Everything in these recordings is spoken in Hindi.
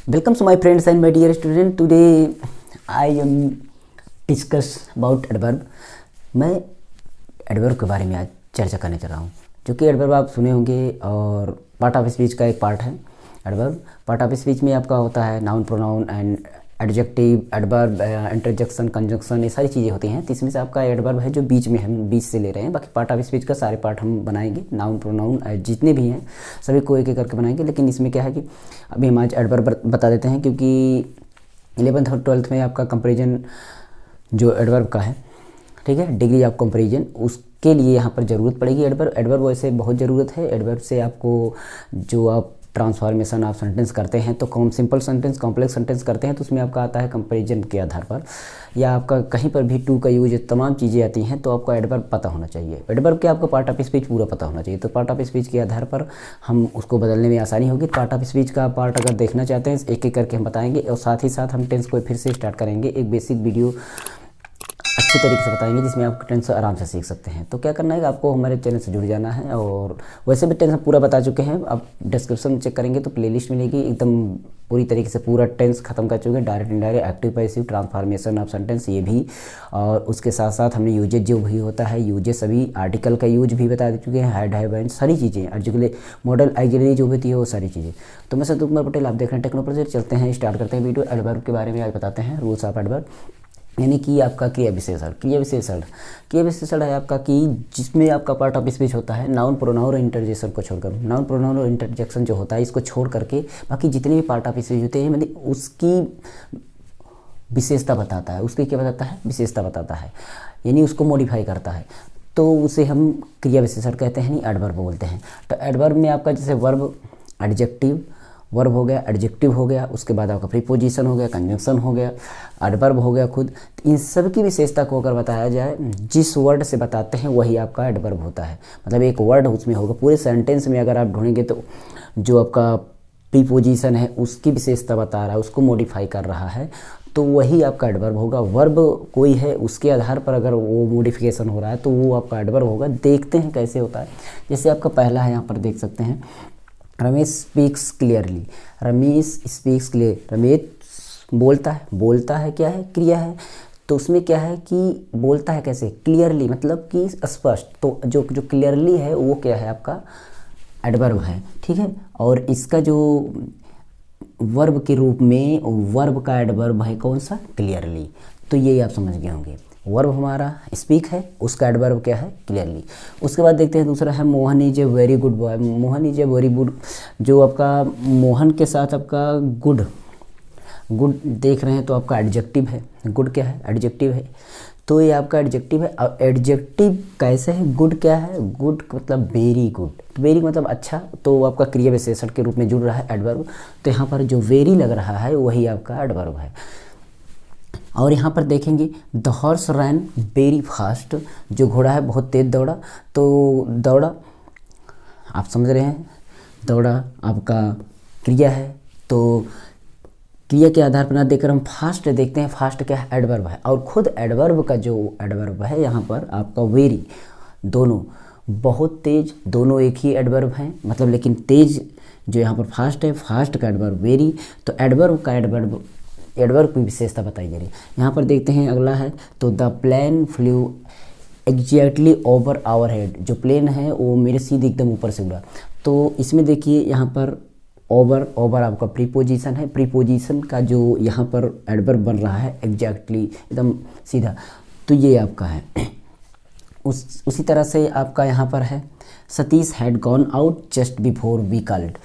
Welcome to my friends and my dear student. Today I am discuss about adverb. मैं एडवर्ब के बारे में आज चर्चा करने चल रहा हूँ, जो कि एडवर्ब आप सुने होंगे और पार्ट ऑफ स्पीच का एक पार्ट है। एडवर्ब पार्ट ऑफ स्पीच में आपका होता है noun, pronoun and adjective, adverb, interjection, conjunction, ये सारी चीज़ें होती हैं। तो इसमें से आपका एडवर्ब है जो बीच में हम बीच से ले रहे हैं। बाकी पार्ट ऑफ स्पीच का सारे पार्ट हम बनाएंगे, नाउन, प्रोनाउन जितने भी हैं सभी को एक एक करके बनाएंगे। लेकिन इसमें क्या है कि अभी हम आज एडवर्ब बता देते हैं, क्योंकि 11th और 12th में आपका कंपेरिजन जो एडवर्ब का है, ठीक है, डिग्री ऑफ कंपेरिजन, उसके लिए यहाँ पर ज़रूरत पड़ेगी एडवर्ब वैसे बहुत ज़रूरत है। एडवर्ब से आपको जो आप ट्रांसफॉर्मेशन ऑफ सेंटेंस करते हैं, तो कौन सिंपल सेंटेंस, कॉम्प्लेक्स सेंटेंस करते हैं, तो उसमें आपका आता है कंपैरिजन के आधार पर, या आपका कहीं पर भी टू का यूज, तमाम चीज़ें आती हैं, तो आपको एडवर्ब पता होना चाहिए। एडवर्ब के आपको पार्ट ऑफ स्पीच पूरा पता होना चाहिए। तो पार्ट ऑफ स्पीच के आधार पर हम उसको बदलने में आसानी होगी। पार्ट ऑफ स्पीच का पार्ट अगर देखना चाहते हैं एक एक करके हम बताएंगे, और साथ ही साथ हम टेंस को फिर से स्टार्ट करेंगे। एक बेसिक वीडियो अच्छी तरीके से बताएंगे जिसमें आप टेंस आराम से सीख सकते हैं। तो क्या करना है, आपको हमारे चैनल से जुड़ जाना है। और वैसे भी टेंस पूरा बता चुके हैं, आप डिस्क्रिप्शन में चेक करेंगे तो प्लेलिस्ट मिलेगी, एकदम पूरी तरीके से पूरा टेंस खत्म कर चुके हैं। Direct, indirect, active, passive, transformation of sentence, ये भी। और उसके साथ साथ हमने यूजेज जो भी होता है, यूजेज सभी आर्टिकल का यूज भी बता चुके हैं, हैड, हैव, एंड सारी चीज़ें, आर्टिकुलेट, मॉडल, ऑक्सिलरी जो होती है वो सारी चीज़ें। तो मैं संतोष कुमार पटेल, आप देख रहे हैं टेक्नोलॉजी। चलते हैं, स्टार्ट करते हैं वीडियो। एडवर्ब के बारे में आज बताते हैं, रूल्स ऑफ एडवर्ब, यानी कि आपका क्रिया विशेषण है आपका, कि जिसमें आपका पार्ट ऑफ स्पीच होता है नाउन, प्रोनाउन और इंटरजेक्शन को छोड़कर। नाउन, प्रोनाउन और इंटरजेक्शन जो होता है इसको छोड़ करके बाकी जितने भी पार्ट ऑफ स्पीच होते हैं, मतलब उसकी विशेषता बताता है। उसकी क्या बताता है? विशेषता बताता है, यानी उसको मॉडिफाई करता है। तो उसे हम क्रिया विशेषण कहते हैं, नहीं एडवर्ब बोलते हैं। तो एडवर्ब में आपका जैसे वर्ब, एडजेक्टिव, वर्ब हो गया, एडजेक्टिव हो गया, उसके बाद आपका प्रीपोजिशन हो गया, कंजंक्शन हो गया, एडवर्ब हो गया खुद। तो इन सब की विशेषता को अगर बताया जाए, जिस वर्ड से बताते हैं वही आपका एडवर्ब होता है। मतलब एक वर्ड उसमें होगा, पूरे सेंटेंस में अगर आप ढूंढेंगे तो जो आपका प्रीपोजिशन है उसकी विशेषता बता रहा है, उसको मॉडिफाई कर रहा है, तो वही आपका एडवर्ब होगा। वर्ब कोई है उसके आधार पर अगर वो मॉडिफिकेशन हो रहा है तो वो आपका एडवर्ब होगा। देखते हैं कैसे होता है। जैसे आपका पहला है, यहाँ पर देख सकते हैं, Ramesh speaks clearly. Ramesh speaks clear, Ramesh बोलता है क्या है? क्रिया है। तो उसमें क्या है कि बोलता है कैसे? क्लियरली, मतलब कि स्पष्ट। तो जो क्लियरली है वो क्या है? आपका एडवर्ब है, ठीक है। और इसका जो वर्ब के रूप में, वर्ब का एडवर्ब है कौन सा? क्लियरली। तो ये आप समझ गए होंगे। वर्ब हमारा स्पीक है, उसका एडवर्ब क्या है? क्लियरली। उसके बाद देखते हैं दूसरा है, Mohan is a very good boy. Mohan is a very good, जो आपका मोहन के साथ आपका गुड देख रहे हैं तो आपका एडजेक्टिव है। गुड क्या है? एडजेक्टिव है। तो ये आपका एडजेक्टिव है। अब एडजेक्टिव कैसे है? गुड क्या है? गुड मतलब वेरी गुड। वेरी मतलब अच्छा, तो आपका क्रिया विशेषण के रूप में जुड़ रहा है एडवर्ब। तो यहाँ पर जो वेरी लग रहा है वही आपका एडवर्ब है। और यहाँ पर देखेंगे, the horse run very fast, जो घोड़ा है बहुत तेज दौड़ा। तो दौड़ा आप समझ रहे हैं, दौड़ा आपका क्रिया है। तो क्रिया के आधार पर ना देखकर हम फास्ट देखते हैं, फास्ट क्या है? एडवर्ब है। और खुद एडवर्ब का जो एडवर्ब है यहाँ पर आपका वेरी, दोनों, बहुत तेज, दोनों एक ही एडवर्ब हैं, मतलब लेकिन तेज जो यहाँ पर फास्ट है, फास्ट का एडवर्ब वेरी। तो एडवर्ब का एडवर्ब की विशेषता बताई जा रही है। यहाँ पर देखते हैं अगला है, तो the plane flew exactly over our head. जो प्लेन है वो मेरे सीधे एकदम ऊपर से उड़ा। तो इसमें देखिए यहाँ पर ओवर आपका प्रीपोजिशन है। प्रीपोजिशन का जो यहाँ पर एडवर्ब बन रहा है एग्जैक्टली, एकदम सीधा, तो ये आपका है। उसी तरह से आपका यहाँ पर है, Satish had gone out just before we called.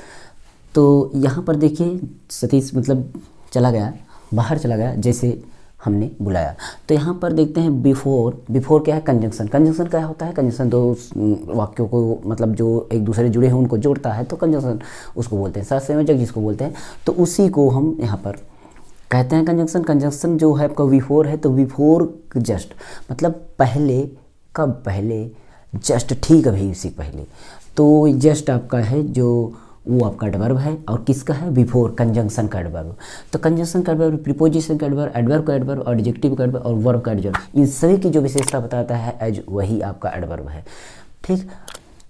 तो यहाँ पर देखिए सतीश मतलब चला गया, बाहर चला गया जैसे हमने बुलाया। तो यहाँ पर देखते हैं बिफोर क्या है? कंजंक्शन। कंजंक्शन क्या होता है? कंजंक्शन दो वाक्यों को, मतलब जो एक दूसरे जुड़े हैं उनको जोड़ता है, तो कंजंक्शन उसको बोलते हैं, साथ संयोजक जिसको बोलते हैं। तो उसी को हम यहाँ पर कहते हैं कंजंक्शन। कंजंक्शन जो है आपका बिफोर है, तो बिफोर जस्ट मतलब पहले, कब पहले? जस्ट, ठीक अभी उसी पहले। तो जस्ट आपका है जो वो आपका एडवर्ब है। और किसका है? बिफोर, कंजंक्शन का एडवर्ब। तो कंजंक्शन का एडवर्ब, प्रीपोजिशन का एडवर्ब, एडवर्ब का एडवर्ब, एडजेक्टिव का एडवर्ब और वर्ब का एडवर्ब, इन सभी की जो विशेषता बताता है एज, वही आपका एडवर्ब है, ठीक।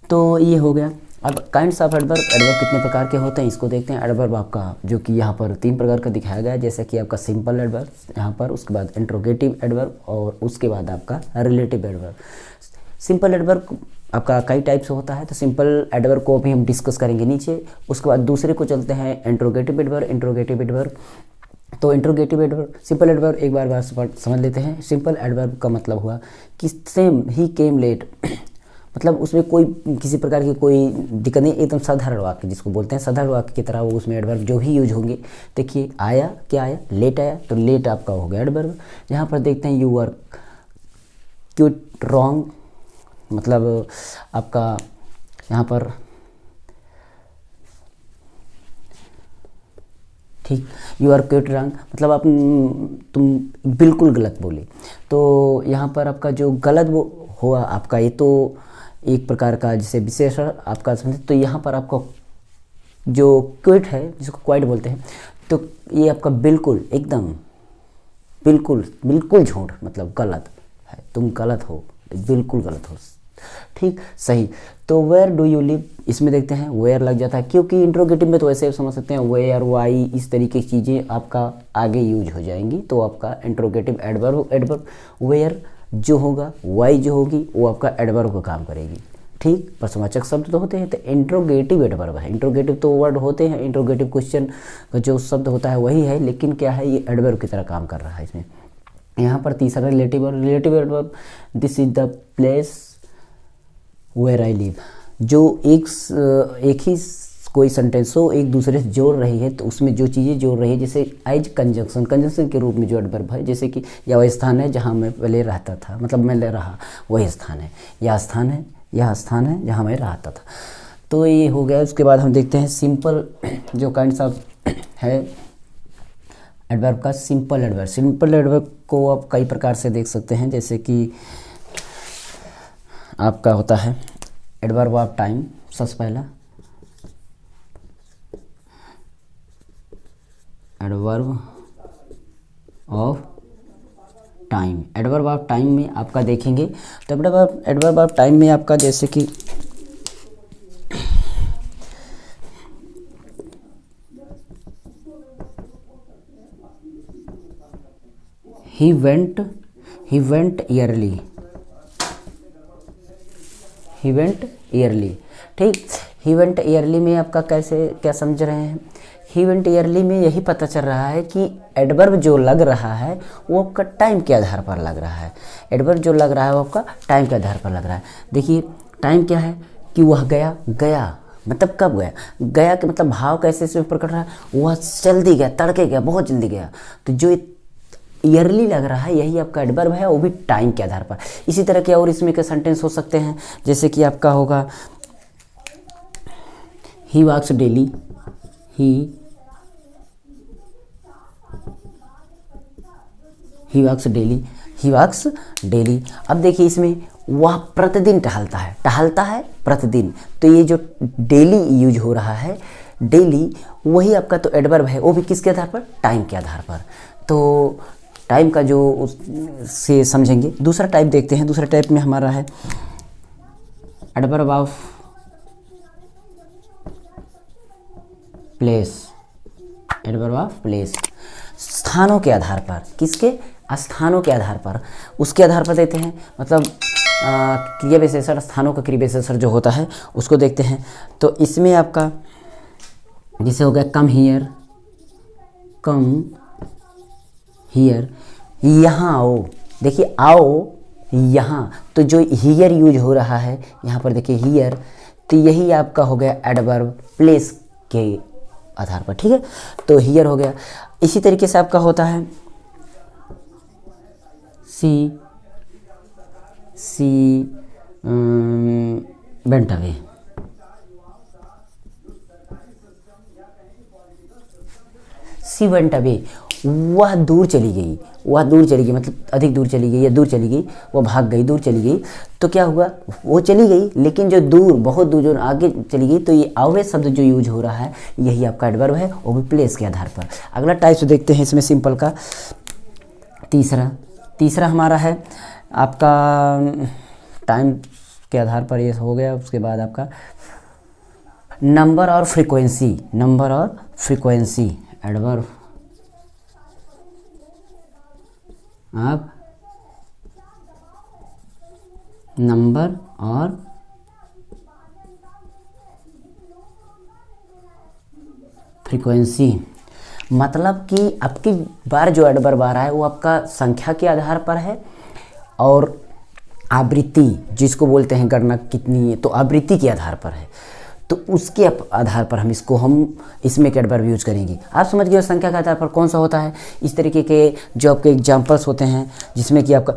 तो ये हो गया। अब काइंड्स ऑफ एडवर्ब, एडवर्ब कितने प्रकार के होते हैं इसको देखते हैं। एडवर्ब आपका जो कि यहाँ पर 3 प्रकार का दिखाया गया है, जैसे कि आपका सिंपल एडवर्ब यहाँ पर, उसके बाद इंट्रोगेटिव एडवर्ब और उसके बाद आपका रिलेटिव एडवर्ब। सिंपल एडवर्ब आपका कई टाइप से होता है, तो सिंपल एडवर्ब को भी हम डिस्कस करेंगे नीचे। उसके बाद दूसरे को चलते हैं इंट्रोगेटिव एडवर्ब। इंट्रोगेटिव एडवर्ब, तो इंट्रोगेटिव एडवर्ब, सिंपल एडवर्ब एक बार समझ लेते हैं। सिंपल एडवर्ब का मतलब हुआ कि सेम ही केम लेट, मतलब उसमें कोई किसी प्रकार की कोई दिक्कत नहीं, एकदम साधारण वाक्य जिसको बोलते हैं साधारण वाक्य की तरह वो उसमें एडवर्ब जो भी यूज होंगे। देखिए आया, क्या आया, लेट आया, तो लेट आपका हो गया एडवर्ब। यहाँ पर देखते हैं यू आर क्यूट रॉन्ग, मतलब आपका यहाँ पर ठीक, यू आर क्यूट रॉन्ग मतलब आप तुम बिल्कुल गलत बोले। तो यहाँ पर आपका जो गलत वो हुआ आपका, ये तो एक प्रकार का जैसे विशेषण आपका समझे। तो यहाँ पर आपका जो क्विट है, जिसको क्वाइट बोलते हैं, तो ये आपका बिल्कुल एकदम बिल्कुल बिल्कुल झूठ, मतलब गलत है, तुम गलत हो, बिल्कुल गलत हो, ठीक सही। तो वेयर डू यू लिव, इसमें देखते हैं वेयर लग जाता है, क्योंकि इंट्रोगेटिव में तो ऐसे समझ सकते हैं वेयर, वाई, इस तरीके की चीज़ें आपका आगे यूज हो जाएंगी। तो आपका इंट्रोगेटिव एडवर्ब, एडवर्ब वेयर जो होगा, वाई जो होगी वो आपका एडवर्ब का काम करेगी, ठीक। प्रश्नवाचक शब्द तो होते हैं, तो इंट्रोगेटिव एडवर्ब है। इंट्रोगेटिव तो वर्ड होते हैं, इंट्रोगेटिव क्वेश्चन का जो शब्द होता है वही है, लेकिन क्या है ये एडवर्ब की तरह काम कर रहा है इसमें। यहाँ पर तीसरा रिलेटिव और relative adverb, this is the place where I live, जो एक ही कोई सेंटेंस हो एक दूसरे से जोड़ रही है, तो उसमें जो चीज़ें जोड़ रही है, जैसे एज कंजंक्शन, कंजंक्शन के रूप में जो एडवर्ब है, जैसे कि यह वह स्थान है जहाँ मैं पहले रहता था, मतलब मैं ले रहा वही स्थान है, यह स्थान है, यह स्थान है जहाँ मैं रहता था। तो ये हो गया। उसके बाद हम देखते हैं सिंपल जो काइंड्स ऑफ है एडवर्ब का। सिंपल एडवर्ब, सिंपल एडवर्ब को आप कई प्रकार से देख सकते हैं, जैसे कि आपका होता है एडवर्ब ऑफ टाइम, सबसे पहला adverb of time. Adverb of time में आपका देखेंगे तो एडवर्ब ऑफ टाइम में आपका जैसे कि he went early, he went early, ठीक। ही वेंट ईयरली में आपका कैसे क्या समझ रहे हैं, ही वेंट ईयरली में यही पता चल रहा है कि एडवर्ब जो लग रहा है वो आपका टाइम के आधार पर लग रहा है। एडवर्ब जो लग रहा है वो आपका टाइम के आधार पर लग रहा है। देखिए टाइम क्या है कि वह गया, गया मतलब कब गया, गया के मतलब भाव कैसे इसमें प्रकट रहा है, वह जल्दी गया, तड़के गया, बहुत जल्दी गया। तो जो ईयरली लग रहा है यही आपका एडवर्ब है, वो भी टाइम के आधार पर। इसी तरह के और इसमें के सेंटेंस हो सकते हैं, जैसे कि आपका होगा he works daily, he works daily, he works daily. अब देखिए इसमें वह प्रतिदिन टहलता है, टहलता है प्रतिदिन, तो ये जो डेली यूज हो रहा है, डेली वही आपका तो एडवर्ब है, वो भी किसके आधार पर, टाइम के आधार पर। तो टाइम का जो उससे समझेंगे। दूसरा टाइप देखते हैं, दूसरा टाइप में हमारा है adverb of place, adverb of place, स्थानों के आधार पर, किसके, स्थानों के आधार पर, उसके आधार पर देते हैं, मतलब क्रिया विशेषण, स्थानों का क्रिया विशेषण जो होता है उसको देखते हैं। तो इसमें आपका जैसे हो गया कम हियर, कम हियर, यहाँ आओ, देखिए आओ यहाँ, तो जो हियर यूज हो रहा है यहाँ पर देखिए हियर, तो यही आपका हो गया एडवर्ब प्लेस के आधार पर, ठीक है। तो हियर हो गया। इसी तरीके से आपका होता है she went away, she went away, वह दूर चली गई, वह दूर चली गई मतलब अधिक दूर चली गई या दूर चली गई, वह भाग गई, दूर चली गई। तो क्या हुआ, वो चली गई लेकिन जो दूर, बहुत दूर जो आगे चली गई, तो ये अवे शब्द जो यूज हो रहा है यही आपका एडवर्ब है, वो भी प्लेस के आधार पर। अगला टाइप से देखते हैं इसमें सिंपल का। तीसरा हमारा है आपका टाइम के आधार पर ये हो गया। उसके बाद आपका नंबर और फ्रीक्वेंसी, नंबर और फ्रीक्वेंसी, एडवर्ब अब नंबर और फ्रीक्वेंसी, मतलब कि आपकी बार जो एडवर्ब आ रहा है वो आपका संख्या के आधार पर है, और आवृत्ति जिसको बोलते हैं गणना कितनी है तो आवृत्ति के आधार पर है, तो उसके आधार पर हम इसमें एक एडवर्ब यूज करेंगे। आप समझ गए संख्या के आधार पर कौन सा होता है। इस तरीके के जो आपके एग्जाम्पल्स होते हैं जिसमें कि आपका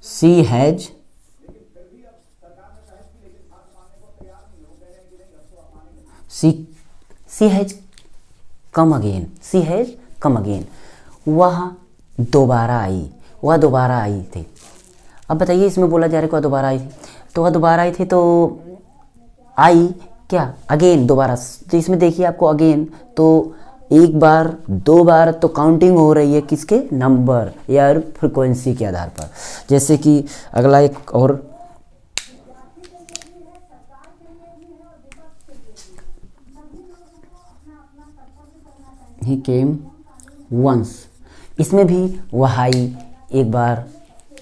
she has she has come again, she has come again, वह दोबारा आई, वह दोबारा आई थी। अब बताइए इसमें बोला जा रहा है कि वह दोबारा आई थी, तो वह दोबारा आई थी तो आई क्या अगेन दोबारा, तो इसमें देखिए आपको अगेन तो एक बार दो बार तो काउंटिंग हो रही है किसके, नंबर या फ्रिक्वेंसी के आधार पर। जैसे कि अगला एक और ही केम वंस, इसमें भी वह आई एक बार,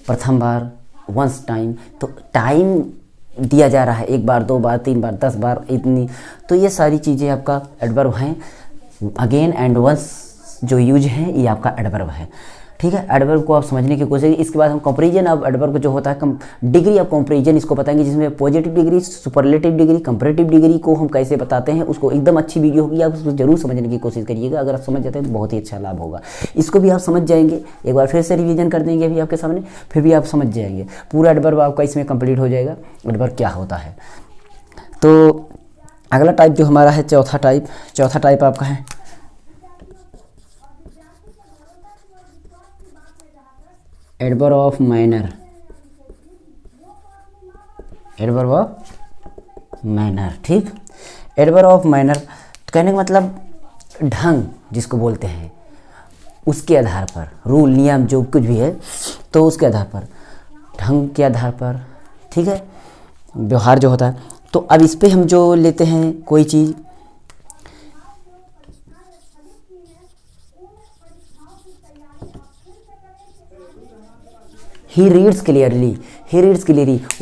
प्रथम बार, वंस टाइम, तो टाइम दिया जा रहा है एक बार, दो बार, तीन बार, 10 बार, इतनी, तो ये सारी चीज़ें आपका एडवर्ब हैं। अगेन एंड वंस जो यूज है ये आपका एडवर्ब है। ठीक है, एडवर्ब को आप समझने की कोशिश। इसके बाद हम कंपैरिजन ऑफ एडवर्ब जो होता है डिग्री ऑफ कंपैरिजन इसको बताएंगे, जिसमें positive degree, superlative degree, comparative degree को हम कैसे बताते हैं, उसको एकदम अच्छी वीडियो होगी, आप उसको जरूर समझने की कोशिश करिएगा। अगर आप समझ जाते हैं तो बहुत ही अच्छा लाभ होगा। इसको भी आप समझ जाएंगे, एक बार फिर से रिविजन कर देंगे अभी आपके सामने, फिर भी आप समझ जाएंगे, पूरा एडवर्ब आपका इसमें कंप्लीट हो जाएगा, एडवर्ब क्या होता है। तो अगला टाइप जो हमारा है चौथा टाइप आपका है adverb of manner, adverb of manner. ठीक, एडवर्ब ऑफ मैनर कहने का मतलब ढंग जिसको बोलते हैं, उसके आधार पर, रूल नियम जो कुछ भी है तो उसके आधार पर, ढंग के आधार पर, ठीक है, व्यवहार जो होता है। तो अब इस पे हम जो लेते हैं कोई चीज़, ही रीड्स क्लियरली,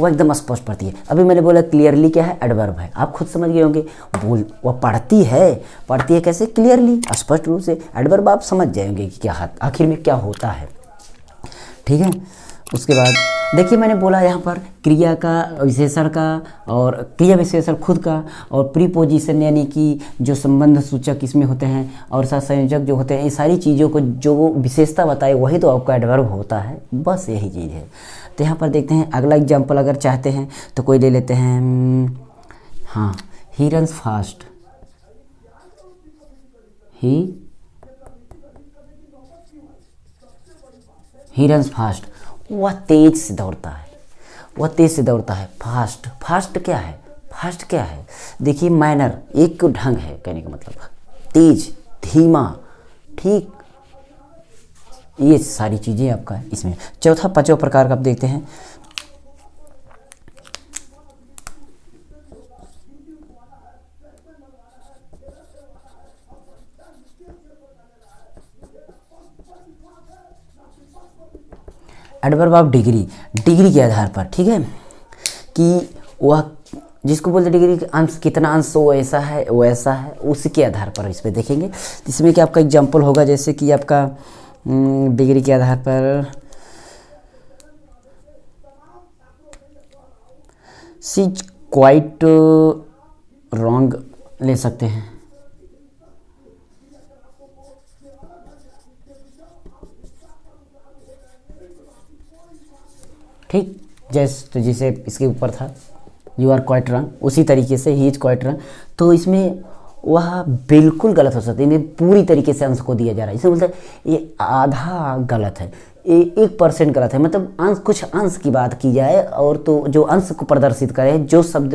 वो एकदम स्पष्ट पढ़ती है। अभी मैंने बोला क्लियरली क्या है, एडवर्ब है, आप खुद समझ गए होंगे। वो पढ़ती है कैसे, क्लियरली, स्पष्ट रूप से। एडवर्ब आप समझ जाएंगे कि क्या आखिर में क्या होता है। ठीक है, उसके बाद देखिए मैंने बोला यहाँ पर क्रिया का, विशेषण का, और क्रिया विशेषण खुद का, और प्रीपोजिशन यानी कि जो संबंध सूचक इसमें होते हैं, और साथ संयोजक जो होते हैं, ये सारी चीज़ों को जो विशेषता बताए वही तो आपका एडवर्ब होता है, बस यही चीज़ है। तो यहाँ पर देखते हैं अगला एग्जाम्पल अगर चाहते हैं तो कोई ले लेते हैं, हाँ, he runs fast, he runs fast, वह तेज से दौड़ता है, फास्ट क्या है, देखिए मैनर एक ढंग है कहने का मतलब, तेज, धीमा, ठीक, ये सारी चीज़ें आपका है इसमें। चौथा पांचवा प्रकार का आप देखते हैं एडवर्ब ऑफ डिग्री के आधार पर। ठीक है, कि वह जिसको बोलते डिग्री के अंश, कितना अंश वो ऐसा है उसके आधार पर इस पर देखेंगे। इसमें कि आपका एग्जाम्पल होगा जैसे कि आपका डिग्री के आधार पर सी क्वाइट रॉन्ग ले सकते हैं। ठीक, जैसे इसके ऊपर था यू आर क्वाइट रॉन्ग, उसी तरीके से ही इज क्वाइट रॉन्ग। तो इसमें वह बिल्कुल गलत हो सकती है, इन्हें पूरी तरीके से अंश को दिया जा रहा है। इसमें बोलते हैं ये आधा गलत है, ये 1% गलत है, मतलब अंश, कुछ अंश की बात की जाए और तो जो अंश को प्रदर्शित करे, जो शब्द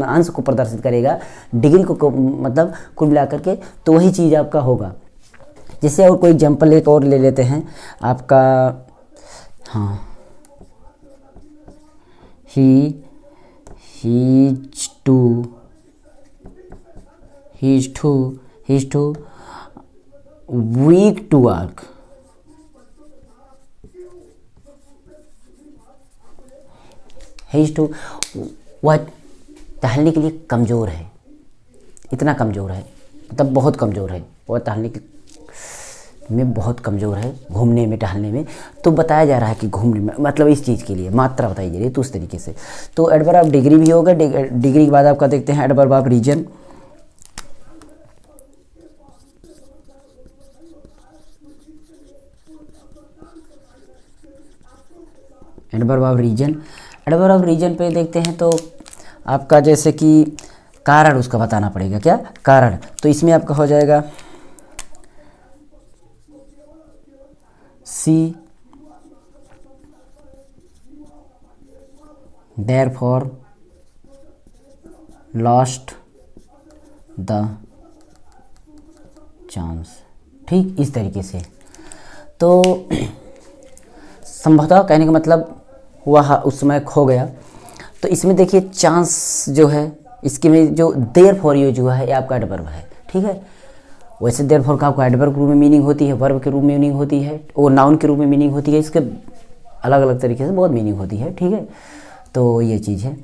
अंश को प्रदर्शित करेगा डिग्री को मतलब कुल मिला करके, तो वही चीज़ आपका होगा। जैसे और कोई एग्जाम्पल एक और ले लेते हैं आपका, हाँ, he is too weak to work. He is too, वह टहलने के लिए कमज़ोर है, इतना कमज़ोर है, मतलब बहुत कमज़ोर है, वह टहलने में बहुत कमज़ोर है, घूमने में टहलने में। तो बताया जा रहा है कि घूमने में मतलब इस चीज़ के लिए मात्रा बताई जा रही है, तो उस तरीके से। तो एडवर्ब ऑफ डिग्री भी होगा। डिग्री के बाद आपका देखते हैं adverb of reason. Adverb of reason, adverb of reason पे देखते हैं तो आपका जैसे कि कारण उसका बताना पड़ेगा, क्या कारण। तो इसमें आपका हो जाएगा सी therefore lost the chance। ठीक, इस तरीके से। तो संभवतः कहने का मतलब वह उस समय खो गया। तो इसमें देखिए चांस जो है, इसके में जो देयरफॉर यूज हुआ है ये आपका एडवर्ब है, ठीक है। वैसे देयरफॉर का आपका एडवर्ब के रूप में मीनिंग होती है, वर्ब के रूप में मीनिंग होती है, और नाउन के रूप में मीनिंग होती है। इसके अलग अलग तरीके से बहुत मीनिंग होती है, ठीक है। तो ये चीज़ है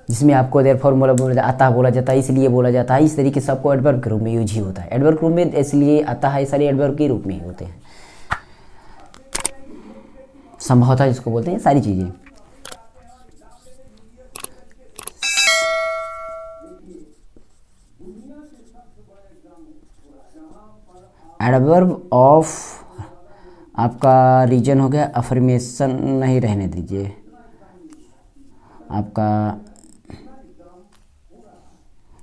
जिसमें आपको देयरफॉर बोला जाता है, इसलिए बोला जाता है। इस तरीके से आपको एडवर्ब के रूप में यूज ही होता है। एडवर्ब के रूप में इसलिए आता है, सारे एडवर्ब के रूप में ही होते हैं। संभवतः जिसको बोलते हैं सारी चीज़ें। एडवर्ब ऑफ आपका रीजन हो गया, अफर्मेशन नहीं रहने दीजिए आपका,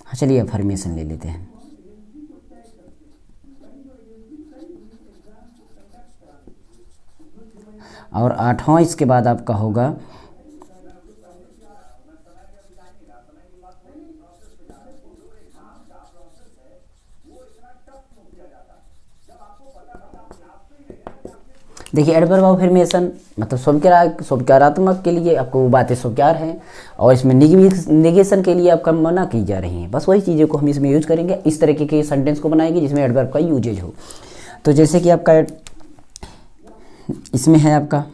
हाँ चलिए अफर्मेशन ले लेते हैं। और 8वां इसके बाद आपका होगा देखिए एडवर्ब ऑफ अफर्मेशन मतलब स्वीकारात्मक के लिए आपको वो बातें स्वीकार हैं, और इसमें निगेशन के लिए आपका मना की जा रही हैं। बस वही चीज़ों को हम इसमें यूज करेंगे, इस तरीके के सेंटेंस को बनाएंगे जिसमें एडवर्ब का यूजेज हो। तो जैसे कि आपका इसमें है आपका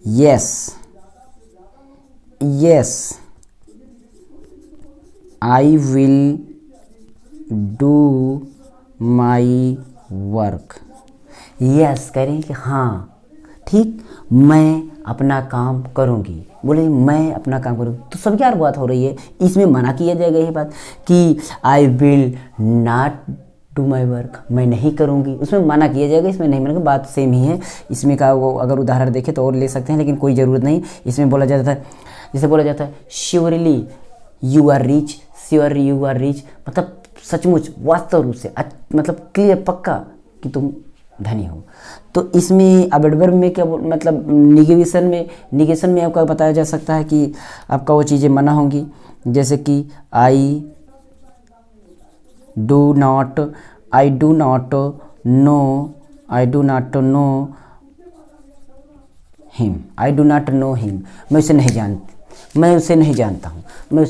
yes I will do my work. Yes कह रहे हैं कि हाँ ठीक, मैं अपना काम करूँगी, बोले मैं अपना काम करूँगी। तो सब क्या बात हो रही है, इसमें मना किया जाएगा ये बात कि I will not do my work, मैं नहीं करूँगी, उसमें मना किया जाएगा, इसमें नहीं मना। बात सेम ही है। इसमें का वो अगर उदाहरण देखें तो और ले सकते हैं, लेकिन कोई ज़रूरत नहीं। इसमें बोला जाता है, जैसे बोला जाता है surely you are rich, surely you are rich मतलब सचमुच वास्तव रूप से, मतलब क्लियर पक्का कि तुम धनी हो। तो इसमें अब एडवर्ब में क्या मतलब निगेशन में आपका बताया जा सकता है कि आपका वो चीज़ें मना होंगी, जैसे कि I do not know him, मैं उसे नहीं जानता हूँ, मैं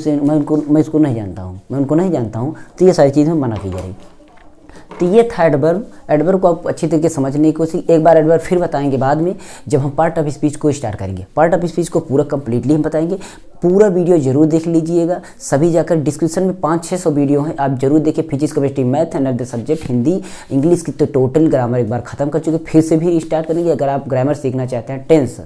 उसको नहीं जानता हूँ, मैं उनको नहीं जानता हूँ। तो ये सारी चीज़ें मना की जा रही। तो ये था एडवर्ब को आप अच्छी तरीके से समझने की कोशिश। एक बार एडवर्ब फिर बताएंगे बाद में जब हम पार्ट ऑफ स्पीच को स्टार्ट करेंगे। पार्ट ऑफ स्पीच को पूरा कंप्लीटली हम बताएंगे। पूरा वीडियो जरूर देख लीजिएगा, सभी जाकर डिस्क्रिप्शन में 500-600 वीडियो हैं, आप जरूर देखिए। Physics, chemistry, math and other subject, Hindi, English की तो टोटल ग्रामर एक बार ख़त्म कर चुके, फिर से भी स्टार्ट करेंगे। अगर आप ग्रामर सीखना चाहते हैं, टेंस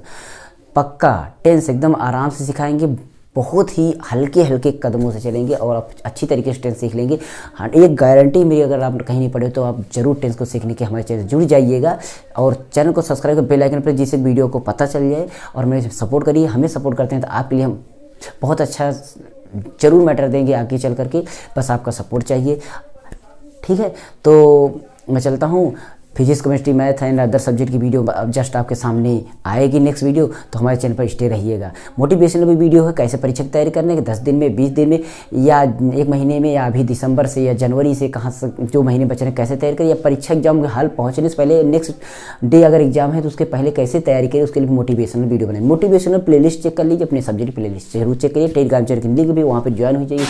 पक्का, टेंस एकदम आराम से सिखाएंगे, बहुत ही हल्के कदमों से चलेंगे और आप अच्छी तरीके से टेंस सीख लेंगे। हाँ, एक गारंटी मेरी, अगर आप कहीं नहीं पढ़े तो आप जरूर टेंस को सीखने के हमारे चैनल से जुड़ जाइएगा और चैनल को सब्सक्राइब कर बेल आइकन पर, जिससे वीडियो को पता चल जाए। और मेरे सपोर्ट करिए, हमें सपोर्ट करते हैं तो आपके लिए हम बहुत अच्छा जरूर मैटर देंगे आगे चल करके। बस आपका सपोर्ट चाहिए, ठीक है। तो मैं चलता हूँ, physics, chemistry, math and other subject की वीडियो जस्ट आपके सामने आएगी नेक्स्ट वीडियो। तो हमारे चैनल पर स्टे रहिएगा। मोटिवेशनल भी वीडियो है, कैसे परीक्षा की तैयारी करने के 10 दिन में, 20 दिन में, या 1 महीने में, या अभी दिसंबर से या जनवरी से कहाँ से जो महीने बचे हैं कैसे तैयारी करें, या परीक्षा एग्जाम के हाल पहुँचने से पहले नेक्स्ट डे अगर एग्जाम है तो उसके पहले कैसे तैयारी करें, उसके लिए मोटिवेशनल वीडियो बनाए। मोटिवेशनल प्लेलिस्ट चेक कर लीजिए, अपने सब्जेक्ट प्लेलिस्ट जरूर चेक करिए। टेलीग्राम चैनल की लिंक भी वहाँ पर ज्वाइन हो जाइए।